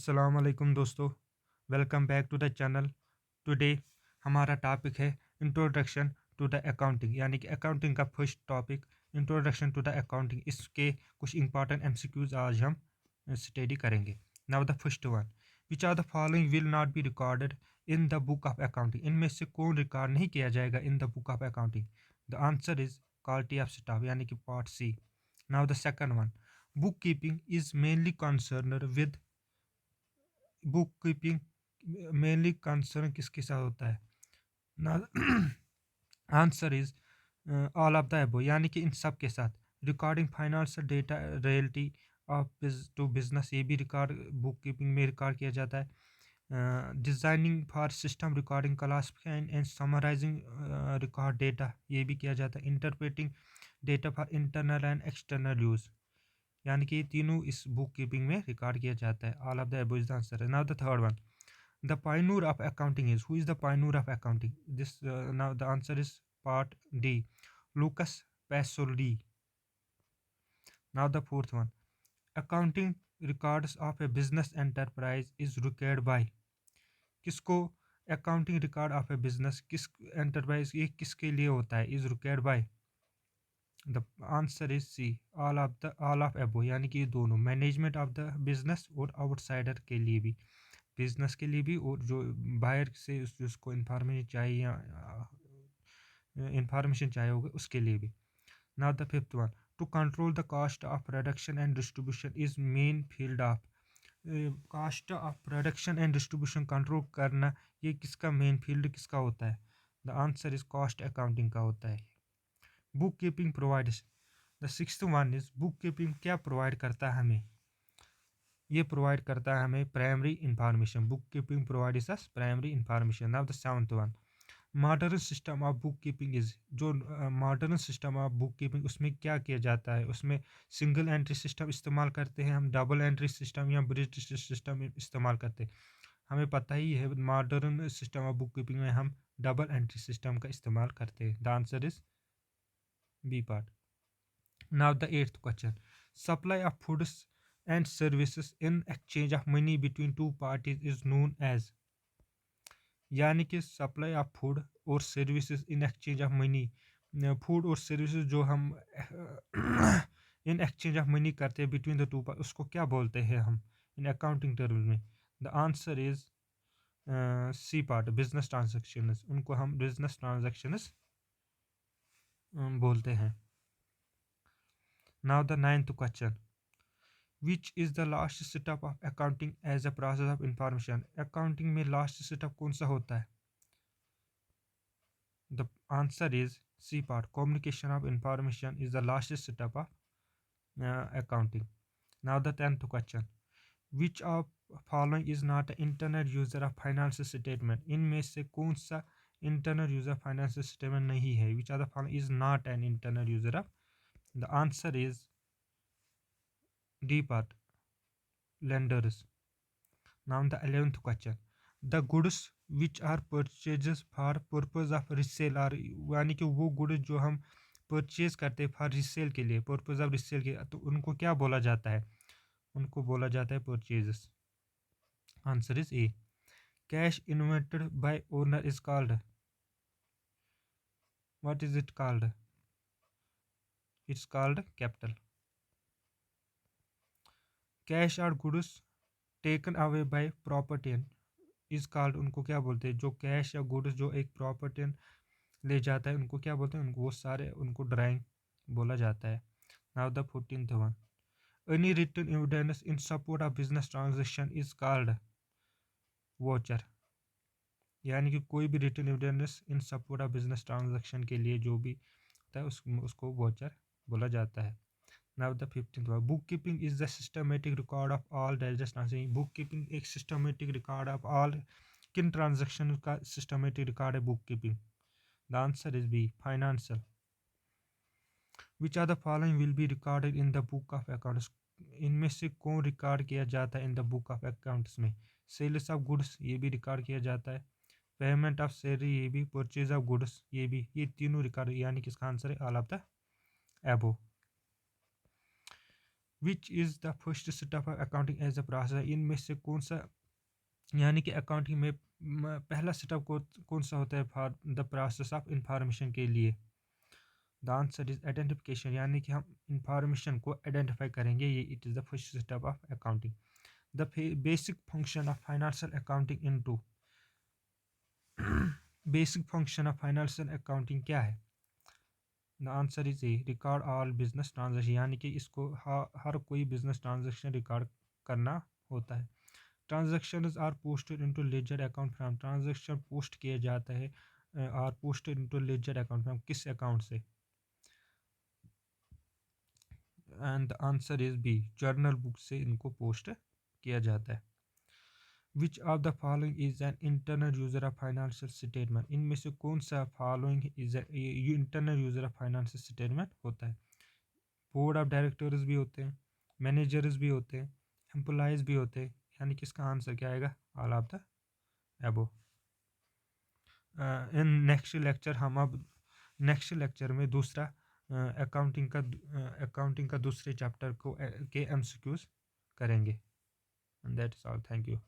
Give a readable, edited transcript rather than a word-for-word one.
अस्सलाम वालेकुम दोस्तों। Welcome back to the channel. Today हमारा टॉपिक है इंट्रोडक्शन टू द अकाउंटिंग, यानी कि अकाउंटिंग का first topic introduction to the accounting. इसके कुछ इंपॉर्टेंट एमसीक्यूज आज हम स्टडी करेंगे। Now the first one, which are the following will not be recorded in the book of accounting. इनमें से कौन रिकॉर्ड नहीं किया जाएगा in the book of accounting? The answer is quality of staff, यानी कि part C. Now the second one, book keeping is mainly concern with book keeping mainly concern किसके साथ होता है ना? Answer is all of the above, यानी कि इन सब के साथ। Recording financial data reality of to business, ये भी रिकॉर्ड बुक कीपिंग में रिकॉर्ड किया जाता है। Designing for system recording classifying and summarising record data, ये भी किया जाता है। Interpreting data for internal and external use, यानी कि ये तीनों इस बुक कीपिंग में रिकॉर्ड किया जाता है। All of the above is the answer. Now the third one, the pioneer of accounting is, who is the pioneer of accounting? This now the answer is part D, Lucas Pasolini. Now the fourth one, accounting records of a business enterprise is required by, किसको accounting record of a business, किस enterprise, ये किसके लिए होता है? is required by, the answer is C, all of above, यानी कि ये दोनों, मैनेजमेंट ऑफ द बिजनेस और आउटसाइडर के लिए भी, बिजनेस के लिए भी और जो बाहर से उसको इंफॉर्मेशन चाहिए या इंफॉर्मेशन चाहिए होगा उसके लिए भी। Now the fifth one, to control the cost of production and distribution is main field of, cost of production and distribution control करना, ये किसका मेन फील्ड किसका होता है? The answer is cost accounting का होता है। Book keeping provides, the sixth one is, book keeping क्या प्रोवाइड करता है हमें? ये प्रोवाइड करता है हमें primary information. Book keeping provides us primary information. Now the seventh one, modern system of book keeping is, जो modern system of book keeping उसमें क्या किया जाता है? उसमें सिंगल एंट्री सिस्टम इस्तेमाल करते हैं हम, डबल एंट्री सिस्टम या ब्रिज सिस्टम इस्तेमाल करते हैं? हमें पता ही है modern system of book keeping में हम डबल एंट्री सिस्टम का इस्तेमाल करते हैं। The answer is B part. Now the eighth question. Supply of foods and services in exchange of money between two parties is known as, यानी कि supply of food और services in exchange of money, food और services जो हम in exchange of money करते हैं between the two, उसको क्या बोलते हैं हम इन अकाउंटिंग टर्म्स में? The answer is C part, business transactions, उनको हम बिजनेस ट्रांजेक्शन्स बोलते हैं। Now the ninth question, which is the last step of accounting as a process of information? Accounting में लास्ट स्टेप कौन सा होता है? The answer is C part, communication of information is the last step of accounting. Now the tenth question, which of following is not internal user of financial statement? इनमें से कौन सा internal user financial statement नहीं है? Which are the following is not an internal user of? The answer is D part, lenders. Now the 11th question, the goods which are purchases for purpose of resale are, यानी कि वो goods जो हम purchase करते हैं for resale के लिए, purpose of resale के, तो उनको क्या बोला जाता है? उनको बोला जाता है purchases. Answer is A, cash invented by owner is called, what is it called? It's called capital. Cash और goods taken away by property is called, उनको क्या बोलते हैं? जो कैश या गुड्स जो एक प्रॉपर्टी ले जाता है उनको क्या बोलते हैं? उनको वो सारे उनको ड्राइंग बोला जाता है। Now the 14th one, any written evidence in support of business transaction is called voucher, यानी कि कोई भी written evidence in support of business transaction के लिए जो भी होता है उसको वोचर बोला जाता है। Now the 15th one, book keeping is the systematic record of all digest transaction. Book keeping एक सिस्टमेटिक रिकॉर्ड ऑफ ऑल, किन ट्रांजेक्शन का सिस्टमेटिक रिकॉर्ड है book keeping? The answer is B, financial. Which are the following will be recorded in the book of accounts? इनमें से कौन record किया जाता है in the book of accounts में? सेल्स ऑफ गुड्स, ये भी रिकॉर्ड किया जाता है। पेमेंट ऑफ सैलरी, ये भी। परचेज ऑफ गुड्स, ये भी। ये तीनों रिकॉर्ड, यानी कि इसका आंसर है all of the above. Which is the first step of accounting as a process, इनमें से कौन सा, यानी कि अकाउंटिंग में पहला स्टेप कौन सा होता है for the process of information के लिए। द आंसर इज आइडेंटिफिकेशन, यानी कि हम इंफॉर्मेशन को आइडेंटिफाई करेंगे, ये it is the first step of accounting. The basic function of financial accounting into basic function of financial accounting क्या है। The answer is A record all business transaction, यानी कि इसको हर कोई बिजनेस ट्रांजेक्शन रिकॉर्ड करना होता है। Transaction are posted into ledger account from, transaction post किया जाता है are posted into ledger account from, किस अकाउंट से। And the answer is B, journal book से इनको पोस्ट किया जाता है। Which of the following is an internal user of financial statement, इनमें से कौन सा following is internal user of financial statement होता है। बोर्ड ऑफ डायरेक्टर्स भी होते हैं, मैनेजर्स भी होते हैं, एम्प्लॉयज़ भी होते हैं, यानी कि इसका आंसर क्या आएगा, all of the above. In next lecture में दूसरा अकाउंटिंग का दूसरे चैप्टर को के एमसीक्यूज करेंगे। And that is all, thank you.